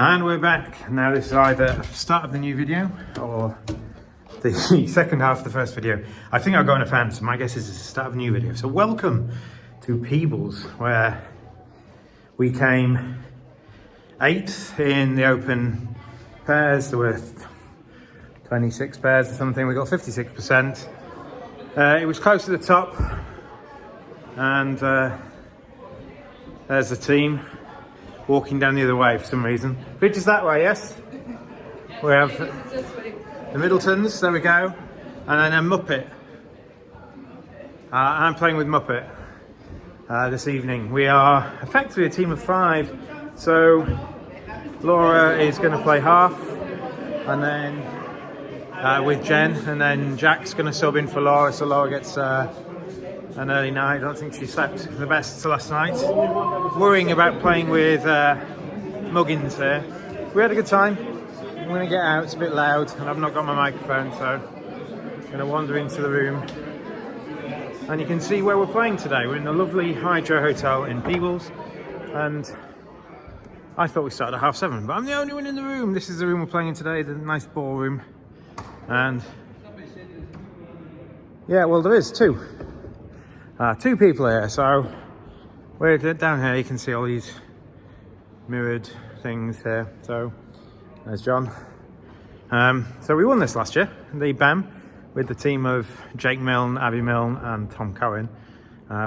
And we're back. Now this is either the start of the new video or the second half of the first video. I think I'll go on a fan, so my guess is it's the start of a new video. So welcome to Peebles, where we came 8th in the open pairs. There were 26 pairs or something. We got 56%. It was close to the top, and there's the team walking down the other way for some reason. Bridge is that way, yes? We have the Middletons, there we go, and then a Muppet. I'm playing with Muppet this evening. We are effectively a team of 5, so Laura is going to play half, and then with Jen, and then Jack's going to sub in for Laura, so Laura gets an early night. I don't think she slept the best last night. Worrying about playing with Muggins here. We had a good time. I'm going to get out, it's a bit loud, and I've not got my microphone, so I'm going to wander into the room. And you can see where we're playing today. We're in the lovely Hydro Hotel in Peebles, and I thought we started at 7:30, but I'm the only one in the room. This is the room we're playing in today, the nice ballroom. And yeah, well, there is two people here, so we're down here. You can see all these mirrored things here. So there's John. So we won this last year, the BAM, with the team of Jake Milne, Abby Milne and Tom Cohen.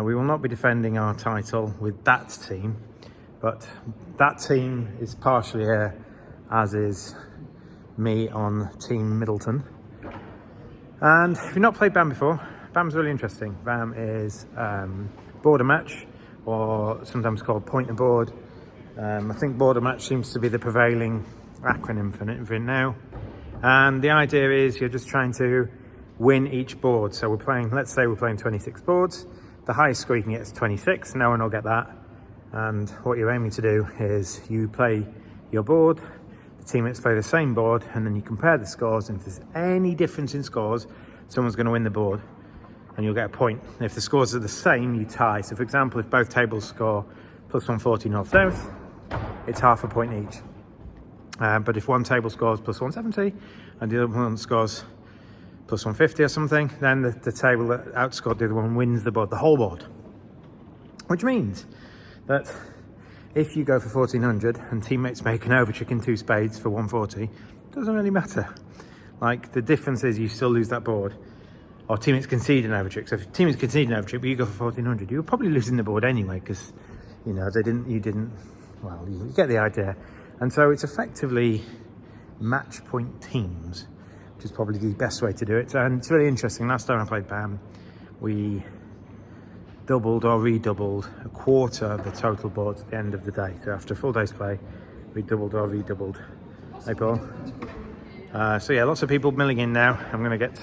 We will not be defending our title with that team, but that team is partially here, as is me on Team Middleton. And if you've not played BAM before, BAM's really interesting. BAM is border match, or sometimes called point and board. I think border match seems to be the prevailing acronym for it now. And the idea is you're just trying to win each board. So we're playing, let's say we're playing 26 boards. The highest score you can get is 26. No one will get that. And what you're aiming to do is you play your board, the teammates play the same board, and then you compare the scores. And if there's any difference in scores, someone's going to win the board, and you'll get a point. If the scores are the same, you tie. So for example, if both tables score plus 140 north-south, it's half a point each. But if one table scores plus 170 and the other one scores plus 150 or something, then the table that outscored the other one wins the board, the whole board. Which means that if you go for 1400 and teammates make an overcheck in 2 spades for 140, it doesn't really matter. Like, the difference is you still lose that board, or teammates concede an overcheck. So if teammates concede an overcheck but you go for 1400, you're probably losing the board anyway, because you didn't. Well, you get the idea. And so it's effectively match point teams, which is probably the best way to do it. And it's really interesting. Last time I played BAM, we doubled or redoubled a quarter of the total board at the end of the day. So after a full day's play, we doubled or redoubled. Hey, Paul. So yeah, lots of people milling in now. I'm going to get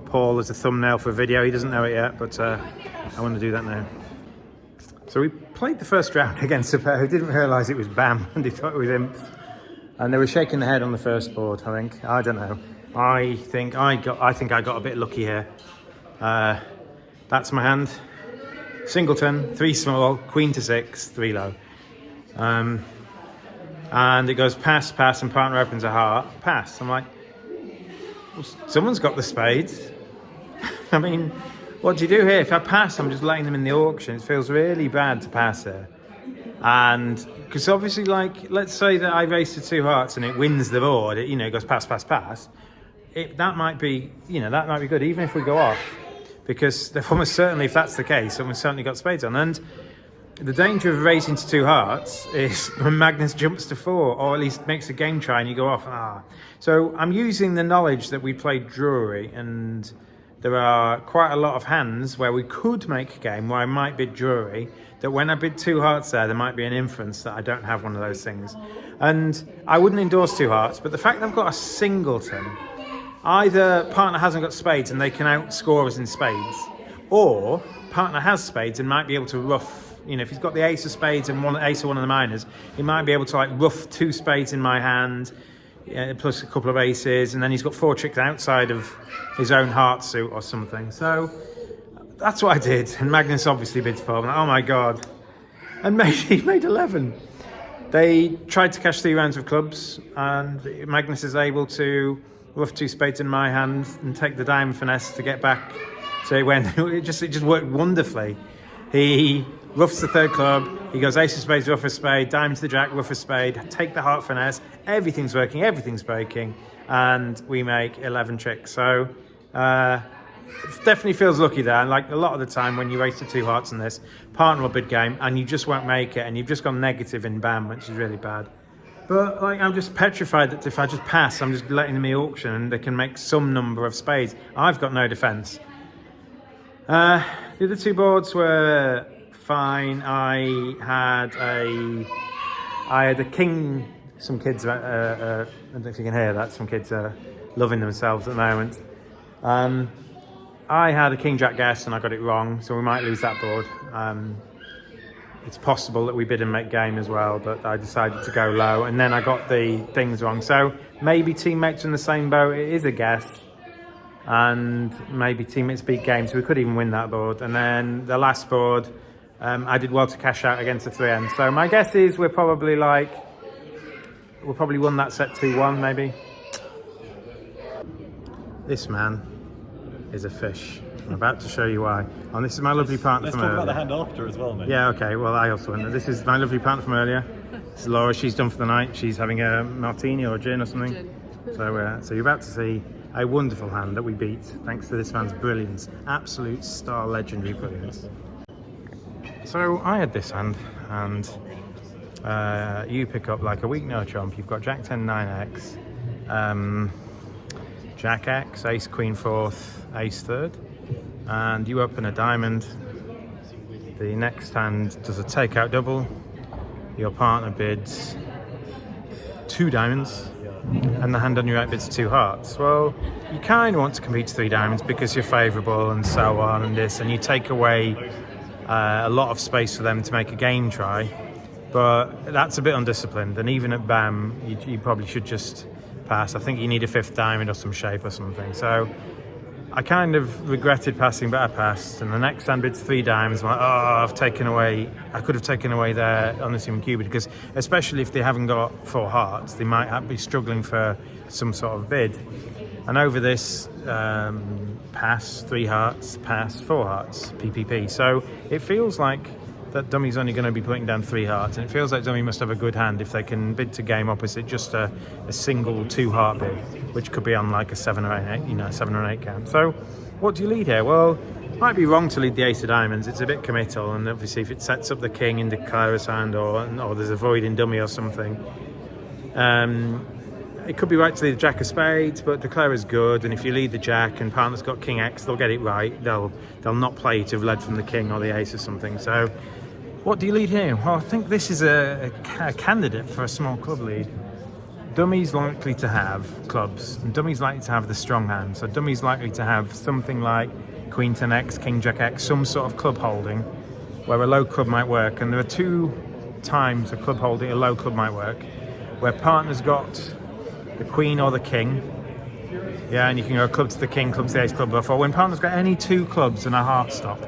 Paul as a thumbnail for a video. He doesn't know it yet, but I want to do that now. So we played the first round against a pair who didn't realise it was BAM, and they thought it was imps. And they were shaking their head on the first board, I think. I don't know. I think I got a bit lucky here. That's my hand. Singleton, 3 small, queen to 6, 3 low. And it goes pass, pass, and partner opens a heart. Pass. I'm like, well, someone's got the spades. I mean, what do you do here? If I pass, I'm just letting them in the auction. It feels really bad to pass here. And because obviously, like, let's say that I race to 2 hearts and it wins the board. It goes pass, pass, pass. That might be good, even if we go off. Because they've almost certainly, if that's the case, someone's certainly got spades on. And the danger of racing to 2 hearts is when Magnus jumps to 4, or at least makes a game try and you go off. So I'm using the knowledge that we played Drury, and there are quite a lot of hands where we could make a game where I might bid Drury, that when I bid 2 hearts there might be an inference that I don't have one of those things. And I wouldn't endorse 2 hearts, but the fact that I've got a singleton, either partner hasn't got spades and they can outscore us in spades, or partner has spades and might be able to ruff, if he's got the ace of spades and ace of one of the minors, he might be able to like rough 2 spades in my hand, plus a couple of aces, and then he's got 4 tricks outside of his own heart suit or something. So that's what I did, and Magnus obviously bid 4. I'm like, oh my god, and he made 11. They tried to cash 3 rounds of clubs, and Magnus is able to rough 2 spades in my hand and take the diamond finesse to get back. So it just worked wonderfully. He roughs the 3rd club, he goes ace of spades, rough a spade, diamond to the jack, rough a spade, take the heart finesse, everything's working, everything's breaking, and we make 11 tricks. So it definitely feels lucky there. And like a lot of the time when you race to 2 hearts in this, partner will bid game and you just won't make it, and you've just gone negative in BAM, which is really bad. But like, I'm just petrified that if I just pass, I'm just letting them in the auction and they can make some number of spades. I've got no defence. The other 2 boards were fine. I had a king. Some kids, I don't know if you can hear that, some kids are loving themselves at the moment. I had a king jack guess and I got it wrong, so we might lose that board. It's possible that we bid and make game as well, but I decided to go low, and then I got the things wrong. So maybe teammates are in the same boat. It is a guess, and maybe teammates beat game, so we could even win that board. And then the last board, I did well to cash out against the 3N. So my guess is we'll probably won that set 2-1 maybe. This man is a fish. I'm about to show you why. And this is my lovely partner from earlier. Let's talk about the hand after as well, mate. Yeah, okay. Well, I also won. This is my lovely partner from earlier. This is Laura. She's done for the night. She's having a martini or a gin or something. Gin. So you're about to see a wonderful hand that we beat thanks to this man's brilliance. Absolute star legendary brilliance. So I had this hand, and you pick up like a weak no trump. You've got Jack 10 9x, Jack X, Ace Queen 4th, Ace 3rd, and you open a diamond. The next hand does a takeout double. Your partner bids 2 diamonds, and the hand on your right bids 2 hearts. Well, you kind of want to compete to 3 diamonds because you're favourable and so on and this, and you take away a lot of space for them to make a game try. But that's a bit undisciplined, and even at BAM, you probably should just pass. I think you need a 5th diamond or some shape or something. So I kind of regretted passing, but I passed. And the next hand bids 3 diamonds. I'm like, I could have taken away there on the human cubit, because especially if they haven't got 4 hearts, they might be struggling for some sort of bid. And over this, pass, 3 hearts, pass, 4 hearts, PPP. So it feels like that dummy's only going to be putting down 3 hearts, and it feels like dummy must have a good hand if they can bid to game opposite just a single 2 heart bid, which could be on like a 7 or 8, 7 or 8 count. So what do you lead here? Well, it might be wrong to lead the ace of diamonds. It's a bit committal, and obviously if it sets up the king in Clara's hand, or there's a void in dummy or something, it could be right to lead the jack of spades, but Declara's good, and if you lead the jack and partner's got king X, they'll get it right. They'll not play to have led from the king or the ace or something. So what do you lead here? Well, I think this is a candidate for a small club lead. Dummy's likely to have clubs, and Dummy's likely to have the strong hand. So Dummy's likely to have something like Queen 10 X, King Jack X, some sort of club holding where a low club might work. And there are 2 times a club holding, a low club might work, where partner's got the queen or the king. Yeah, and you can go club to the king, club to the ace, club bluff, or when partner's got any 2 clubs and a heart stop.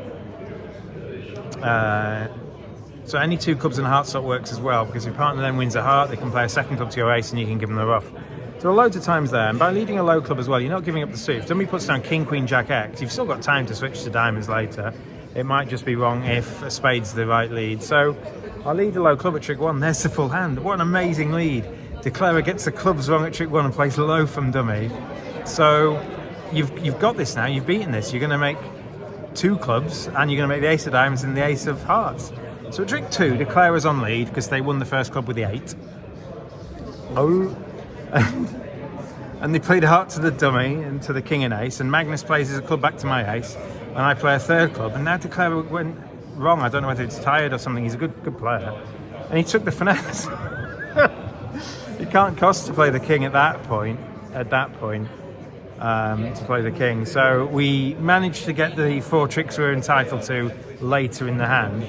So any 2 clubs and a heart stop works as well, because if partner then wins a heart, they can play a 2nd club to your ace and you can give them the rough. So there are loads of times there, and by leading a low club as well, you're not giving up the suit. If dummy puts down king, queen, jack, X, you've still got time to switch to diamonds later. It might just be wrong if a spade's the right lead. So I'll lead a low club at trick 1. There's the full hand. What an amazing lead. Declara gets the clubs wrong at trick 1 and plays low from dummy. So you've got this now. You've beaten this. You're going to make 2 clubs, and you're going to make the ace of diamonds and the ace of hearts. So at trick 2, Declara's on lead because they won the first club with the 8. Oh, and they played a heart to the dummy and to the king and ace, and Magnus plays his club back to my ace, and I play a 3rd club, and now Declara went wrong. I don't know whether it's tired or something. He's a good player, and he took the finesse. It can't cost to play the king at that point. To play the king. So we managed to get the 4 tricks we were entitled to later in the hand.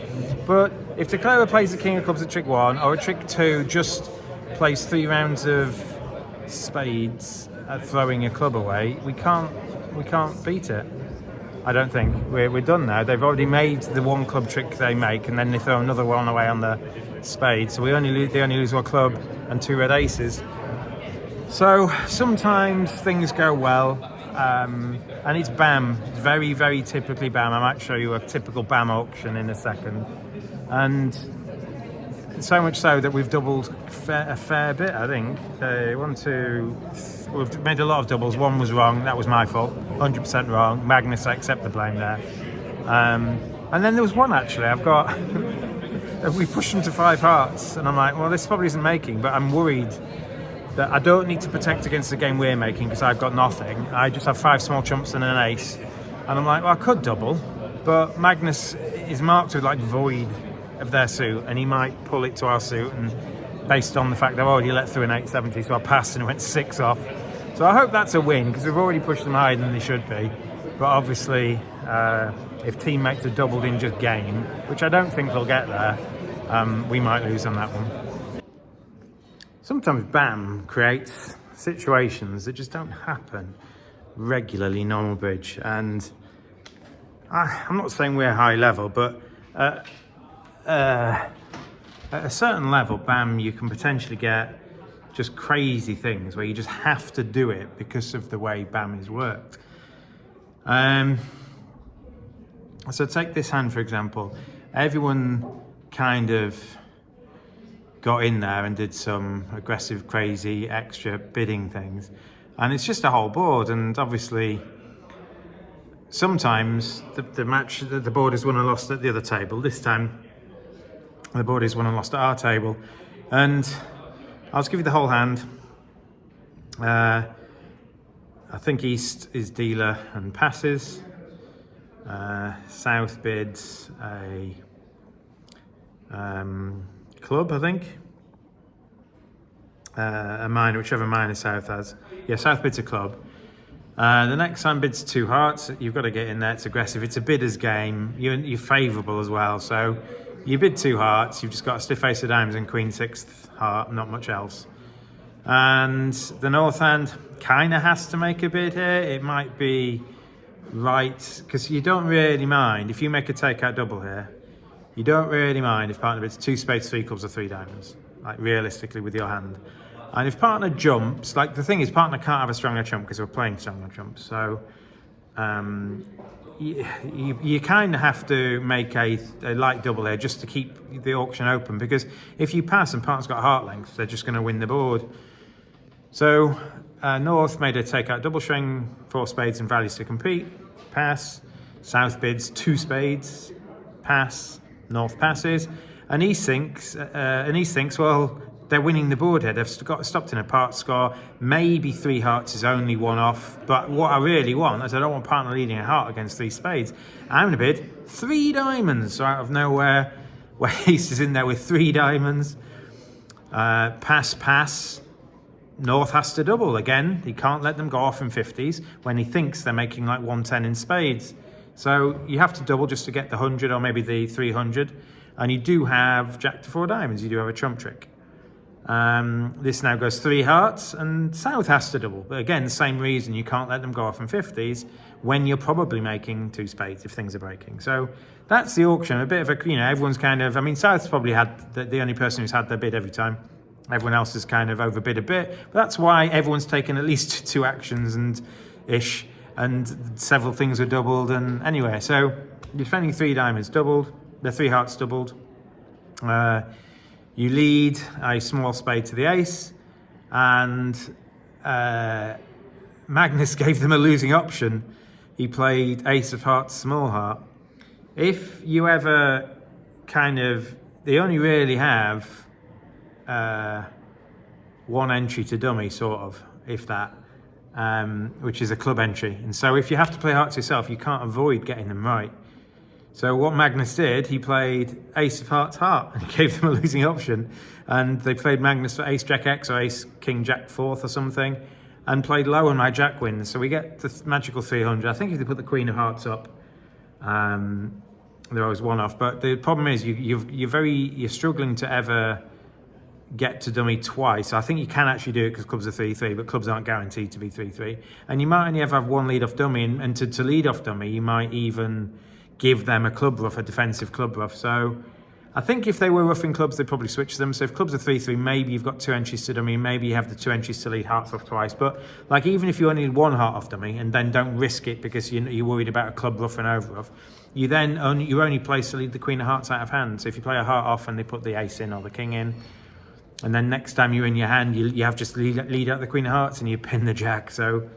But if Declara plays the king of clubs at trick 1, or at trick 2 just plays 3 rounds of spades at throwing a club away, we can't beat it. I don't think we're done now. They've already made the one club trick they make, and then they throw another one away on the spade. So they only lose one club and 2 red aces. So sometimes things go well, and it's BAM. It's very, very typically BAM. I might show you a typical BAM auction in a second, and so much so that we've doubled a fair bit. I think we've made a lot of doubles. One was wrong. That was my fault. 100% wrong. Magnus, I accept the blame there. And then there was one actually. We pushed him to 5 hearts, and I'm like, well, this probably isn't making, but I'm worried that I don't need to protect against the game we're making because I've got nothing. I just have 5 small trumps and an ace, and I'm like, well, I could double, but Magnus is marked with like void of their suit, and he might pull it to our suit, and based on the fact they've already let through an 870, so I passed and it went 6 off. So I hope that's a win because we've already pushed them higher than they should be. But obviously, if teammates are doubled in just game, which I don't think they'll get there, we might lose on that one. Sometimes BAM creates situations that just don't happen regularly in normal bridge, and I'm not saying we're high level, but at a certain level, BAM, you can potentially get just crazy things where you just have to do it because of the way BAM is worked. So take this hand, for example. Everyone kind of got in there and did some aggressive, crazy, extra bidding things. And it's just a whole board, and obviously sometimes the board is won and lost at the other table. This time the board is won and lost at our table, and I'll just give you the whole hand. I think East is dealer and passes. South bids a club, I think. A minor, whichever minor South has. Yeah, South bids a club. The next hand bids 2 hearts. You've got to get in there. It's aggressive. It's a bidder's game. You're favourable as well. So you bid 2 hearts. You've just got a stiff ace of diamonds and queen 6th heart, not much else. And the north hand kind of has to make a bid here. It might be right, because you don't really mind if you make a takeout double here. You don't really mind if partner bids 2 spades, 3 clubs, or 3 diamonds, like realistically with your hand. And if partner jumps, like the thing is, partner can't have a stronger trump because we're playing stronger trumps. So you kind of have to make a light double here just to keep the auction open, because if you pass and partner's got heart length, they're just going to win the board. So North made a takeout double string, 4 spades and values to compete, pass. South bids 2 spades, pass. North passes, and East thinks, well, they're winning the board here. They've stopped in a part score. Maybe 3 hearts is only 1 off, but what I really want is I don't want partner leading a heart against 3 spades. I'm going to bid 3 diamonds. So out of nowhere, where East is in there with 3 diamonds. Pass. North has to double again. He can't let them go off in 50s when he thinks they're making like 110 in spades. So you have to double just to get the 100 or maybe the 300. And you do have Jack to 4 diamonds. You do have a trump trick. This now goes 3 hearts, and South has to double. But again, same reason, you can't let them go off in 50s when you're probably making 2 spades if things are breaking. So that's the auction. A bit of a, everyone's kind of, South's probably had the only person who's had their bid every time. Everyone else has kind of overbid a bit. But that's why everyone's taken at least 2 actions and several things were doubled. And anyway, so you're defending 3 diamonds doubled, the 3 hearts doubled. You lead a small spade to the ace, and Magnus gave them a losing option. He played ace of hearts, small heart. If you ever they only really have 1 entry to dummy, sort of, if that, which is a club entry. And so if you have to play hearts yourself, you can't avoid getting them right. So what Magnus did, he played ace of hearts heart and gave them a losing option. And they played Magnus for ace jack X or ace king jack 4th or something, and played low and my jack wins. So we get the magical 300. I think if they put the queen of hearts up, they're always 1 off. But the problem is you're struggling to ever get to dummy twice. I think you can actually do it because clubs are 3-3, but clubs aren't guaranteed to be 3-3. And you might only ever have one lead off dummy, and to lead off dummy, you might even give them a club ruff, a defensive club ruff. So I think if they were roughing clubs, they'd probably switch them. So if clubs are 3-3, maybe you've got 2 entries to dummy, maybe you have the 2 entries to lead hearts off twice. But like, even if you only need 1 heart off dummy and then don't risk it because you're worried about a club ruff and over ruff, you're only placed to lead the queen of hearts out of hand. So if you play a heart off and they put the ace in or the king in, and then next time you're in your hand, you have just lead out the queen of hearts and you pin the jack. So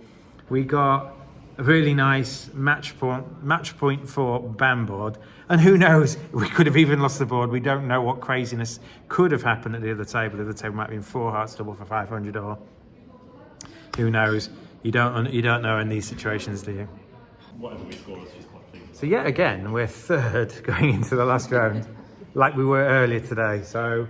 we got a really nice match point for BAM board. And who knows, we could have even lost the board. We don't know what craziness could have happened at the other table. The other table might have been 4 hearts double for 500, or who knows. You don't know in these situations, do you? Whatever we score is just quite clean. So yet again, we're third going into the last round, like we were earlier today. So,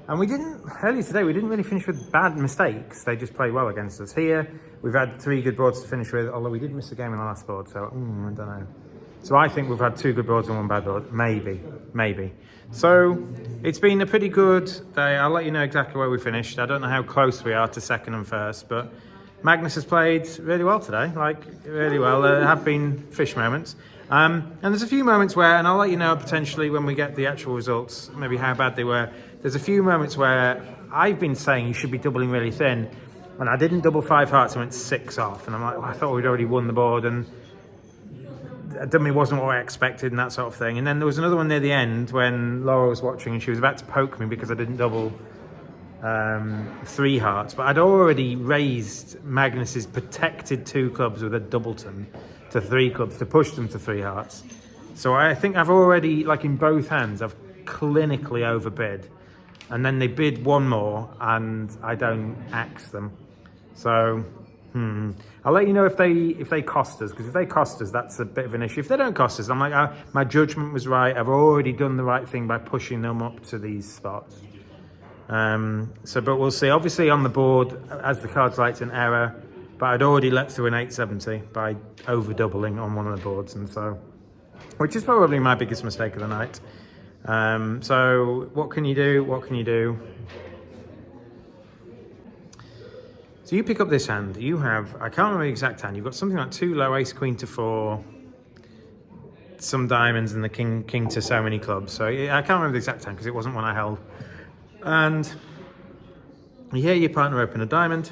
and earlier today, we didn't really finish with bad mistakes. They just played well against us. Here, we've had 3 good boards to finish with, although we did miss a game in the last board, so I don't know. So I think we've had 2 good boards and 1 bad board, maybe. So it's been a pretty good day. I'll let you know exactly where we finished. I don't know how close we are to second and first, but Magnus has played really well today, really well. There have been fish moments. And there's a few moments where, and I'll let you know potentially when we get the actual results, maybe how bad they were. There's a few moments where I've been saying you should be doubling really thin, and I didn't double 5 hearts, I went 6 off, and I'm like, well, I thought we'd already won the board, and dummy wasn't what I expected and that sort of thing. And then there was another one near the end when Laura was watching and she was about to poke me because I didn't double 3 hearts, but I'd already raised Magnus's protected 2 clubs with a doubleton to 3 clubs to push them to 3 hearts. So I think I've already, like in both hands, I've clinically overbid, and then they bid 1 more and I don't axe them. So I'll let you know if they cost us, because if they cost us, that's a bit of an issue. If they don't cost us, I'm like, my judgment was right. I've already done the right thing by pushing them up to these spots. But we'll see. Obviously on the board, as the cards light, an error, but I'd already let through an 870 by over doubling on one of the boards, and so, which is probably my biggest mistake of the night. So what can you do? So you pick up this hand. You have, I can't remember the exact hand. You've got something like 2 low, ace, queen to 4, some diamonds, and the king to so many clubs. So I can't remember the exact hand because it wasn't one I held. And you hear your partner open a diamond.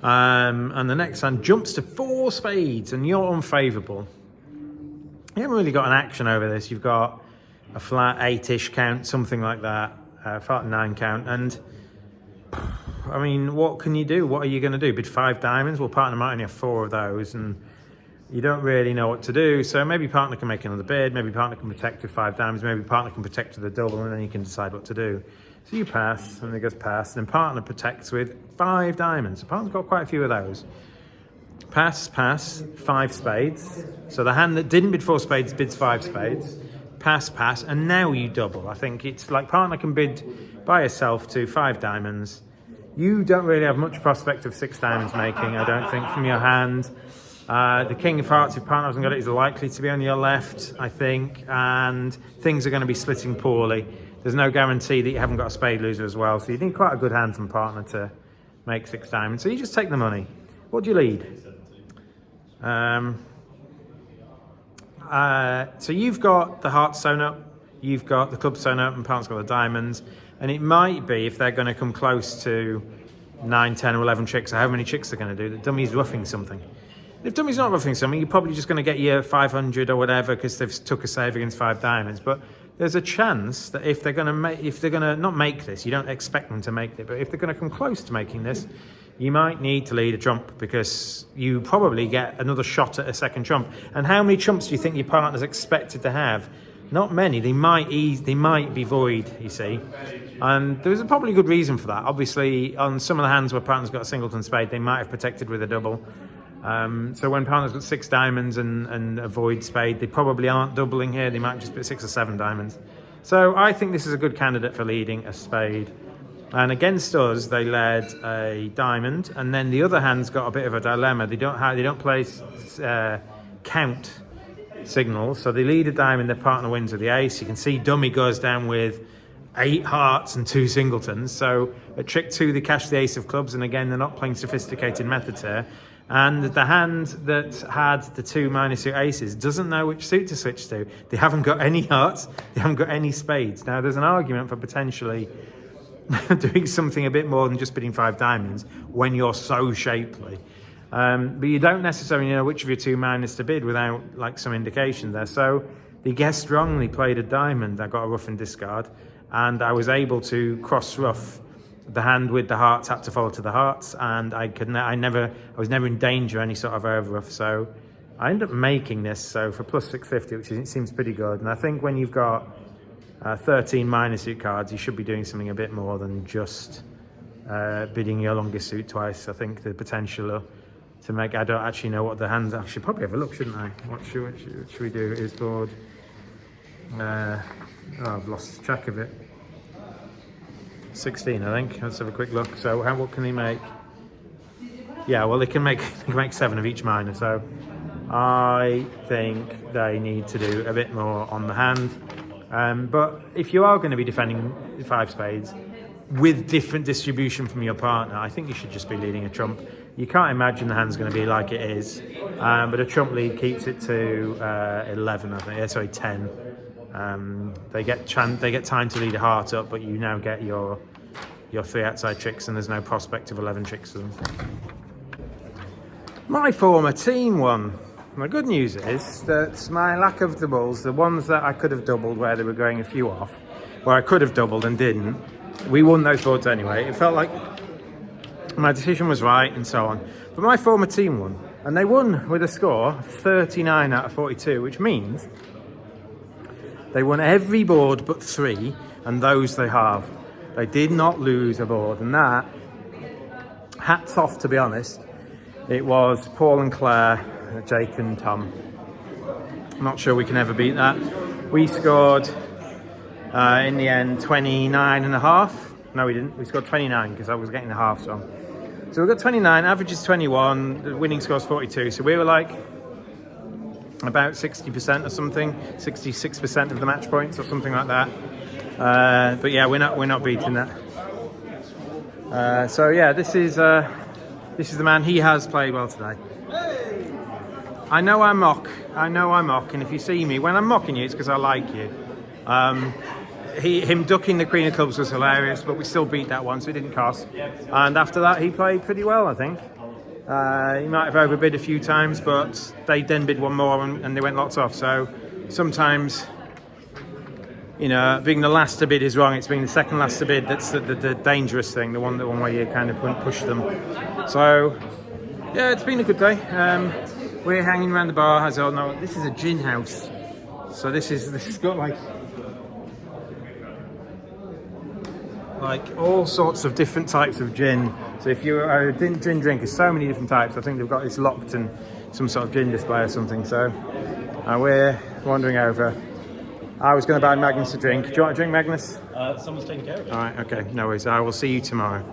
And the next hand jumps to 4 spades, and you're unfavourable. You haven't really got an action over this. You've got a flat 8-ish count, something like that, flat 9 count, and I mean, what can you do? What are you going to do? Bid 5 diamonds? Well, partner might only have 4 of those, and you don't really know what to do. So maybe partner can make another bid, maybe partner can protect with 5 diamonds, maybe partner can protect with a double, and then you can decide what to do. So you pass, and it goes pass, and then partner protects with 5 diamonds. So partner's got quite a few of those. Pass, 5 spades. So the hand that didn't bid 4 spades bids 5 spades. Pass, and now you double. I think it's like partner can bid by herself to 5 diamonds. You don't really have much prospect of 6 diamonds making, I don't think, from your hand. The king of hearts, if partner hasn't got it, is likely to be on your left, I think, and things are going to be splitting poorly. There's no guarantee that you haven't got a spade loser as well, so you need quite a good hand from partner to make 6 diamonds. So you just take the money. What do you lead? So you've got the hearts sewn up, you've got the clubs sewn up, and partner's got the diamonds. And it might be, if they're going to come close to 9, 10 or 11 chicks, or how many chicks they're going to do, that dummy's roughing something. If dummy's not roughing something, you're probably just going to get your 500 or whatever because they've took a save against 5 diamonds. But there's a chance that if they're going to not make this, you don't expect them to make it, but if they're going to come close to making this, you might need to lead a trump because you probably get another shot at a second trump. And how many trumps do you think your partner's expected to have? Not many. They might be void, you see. And there's probably a good reason for that. Obviously, on some of the hands where partner's got a singleton spade, they might have protected with a double. So when partner's got 6 diamonds and a void spade, they probably aren't doubling here. They might just put 6 or 7 diamonds. So I think this is a good candidate for leading a spade. And against us, they led a diamond, and then the other hand's got a bit of a dilemma. They don't play count signals, so they lead a diamond. Their partner wins with the ace. You can see dummy goes down with 8 hearts and 2 singletons. So at trick 2 they cash the ace of clubs, and again they're not playing sophisticated methods here. And the hand that had the 2 minor suit aces doesn't know which suit to switch to. They haven't got any hearts, they haven't got any spades. Now there's an argument for potentially doing something a bit more than just bidding 5 diamonds when you're so shapely. But you don't necessarily know which of your 2 minors to bid without like some indication there. So the guest strongly played a diamond. I got a ruff and discard, and I was able to cross ruff. The hand with the hearts had to follow to the hearts, and I was never in danger of any sort of over ruff. So I ended up making this for plus 650, which seems pretty good. And I think when you've got 13 minor suit cards, you should be doing something a bit more than just bidding your longest suit twice. I think the potential to make, I don't actually know what the hands are. I should probably have a look, shouldn't I? What should we do? Is board. I've lost track of it. 16, I think. Let's have a quick look. So what can he make? Yeah, well, they can make 7 of each minor. So I think they need to do a bit more on the hand. But if you are going to be defending 5 spades with different distribution from your partner, I think you should just be leading a trump. You can't imagine the hand's going to be like it is, but a trump lead keeps it to 11, I think. Yeah, sorry, 10. They get time to lead a heart up, but you now get your 3 outside tricks, and there's no prospect of 11 tricks of them. My former team won. The good news is that my lack of doubles, the ones that I could have doubled where they were going a few off, where I could have doubled and didn't, we won those boards anyway. It felt like my decision was right and so on. But my former team won, and they won with a score of 39 out of 42, which means they won every board but 3, and those they halved. They did not lose a board, and that, hats off, to be honest. It was Paul and Claire, Jake and Tom. I'm not sure we can ever beat that. We scored, in the end, 29 and a half. No, we didn't. We scored 29 because I was getting the halves wrong. So we got 29, average is 21, the winning score is 42. So we were like about 60% or something, 66% of the match points or something like that. But yeah, we're not beating that. So yeah, this is the man. He has played well today. I know I mock, and if you see me when I'm mocking you, it's because I like you. Him ducking the Queen of Clubs was hilarious, but we still beat that one, so it didn't cost. And after that, he played pretty well, I think. He might have overbid a few times, but they then bid one more and they went lots off. So sometimes, you know, being the last to bid is wrong. It's being the second last to bid that's the dangerous thing, the one where you kind of push them. So yeah, it's been a good day. We're hanging around the bar. As you all know, this is a gin house. So this has got like all sorts of different types of gin. So if you're a gin drinker, so many different types. I think they've got this locked in some sort of gin display or something. So we're wandering over. I was going to buy Magnus a drink. Do you want a drink, Magnus? Someone's taking care of it. All right, okay, no worries. I will see you tomorrow.